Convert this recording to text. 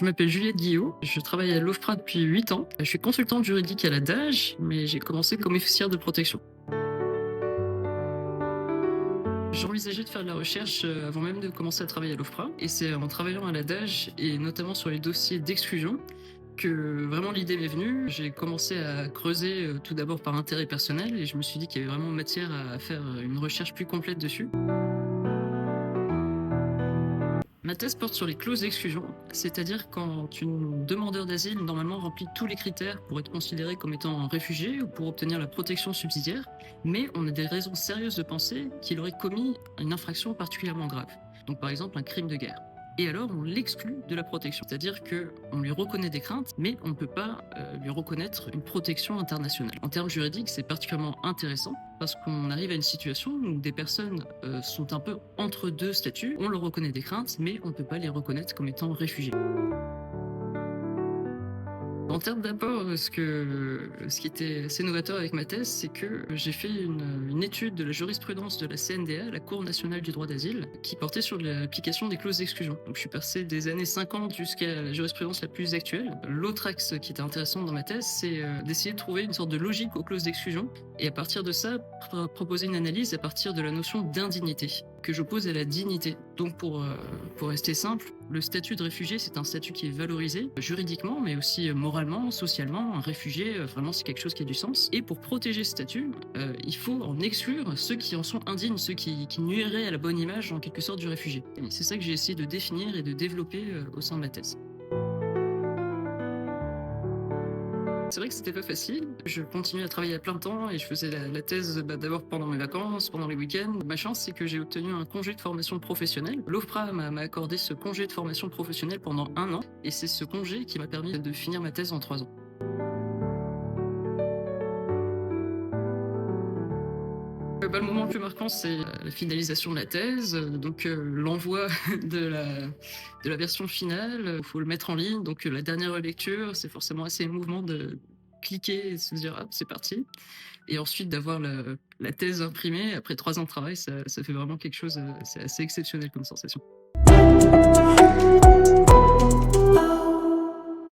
Je m'appelle Juliette Guillot, je travaille à l'OFPRA depuis 8 ans. Je suis consultante juridique à la DAGE, mais j'ai commencé comme officière de protection. J'envisageais de faire de la recherche avant même de commencer à travailler à l'OFPRA, et c'est en travaillant à la DAGE et notamment sur les dossiers d'exclusion que vraiment l'idée m'est venue. J'ai commencé à creuser tout d'abord par intérêt personnel et je me suis dit qu'il y avait vraiment matière à faire une recherche plus complète dessus. Ma thèse porte sur les clauses d'exclusion, c'est-à-dire quand une demandeur d'asile normalement remplit tous les critères pour être considéré comme étant un réfugié ou pour obtenir la protection subsidiaire, mais on a des raisons sérieuses de penser qu'il aurait commis une infraction particulièrement grave, donc par exemple un crime de guerre. Et alors on l'exclut de la protection, c'est-à-dire qu'on lui reconnaît des craintes, mais on ne peut pas lui reconnaître une protection internationale. En termes juridiques, c'est particulièrement intéressant parce qu'on arrive à une situation où des personnes sont un peu entre deux statuts, on leur reconnaît des craintes, mais on ne peut pas les reconnaître comme étant réfugiés. En termes d'apport, ce qui était assez novateur avec ma thèse, c'est que j'ai fait une étude de la jurisprudence de la CNDA, la Cour nationale du droit d'asile, qui portait sur l'application des clauses d'exclusion. Donc je suis passé des années 50 jusqu'à la jurisprudence la plus actuelle. L'autre axe qui était intéressant dans ma thèse, c'est d'essayer de trouver une sorte de logique aux clauses d'exclusion, et à partir de ça, proposer une analyse à partir de la notion d'indignité, que j'oppose à la dignité. Donc pour rester simple, le statut de réfugié, c'est un statut qui est valorisé juridiquement, mais aussi moralement, socialement. Un réfugié, vraiment, c'est quelque chose qui a du sens. Et pour protéger ce statut, il faut en exclure ceux qui en sont indignes, ceux qui nuiraient à la bonne image, en quelque sorte, du réfugié. Et c'est ça que j'ai essayé de définir et de développer au sein de ma thèse. C'est vrai que c'était pas facile. Je continuais à travailler à plein temps et je faisais la thèse d'abord pendant mes vacances, pendant les week-ends. Ma chance, c'est que j'ai obtenu un congé de formation professionnelle. L'OFPRA m'a accordé ce congé de formation professionnelle pendant 1 an et c'est ce congé qui m'a permis de finir ma thèse en 3 ans. Le moment le plus marquant, c'est la finalisation de la thèse, donc l'envoi de la version finale. Il faut le mettre en ligne, donc la dernière lecture, c'est forcément assez émouvant de cliquer et de se dire « Ah, c'est parti ». Et ensuite d'avoir la thèse imprimée, après 3 ans de travail, ça fait vraiment quelque chose, c'est assez exceptionnel comme sensation.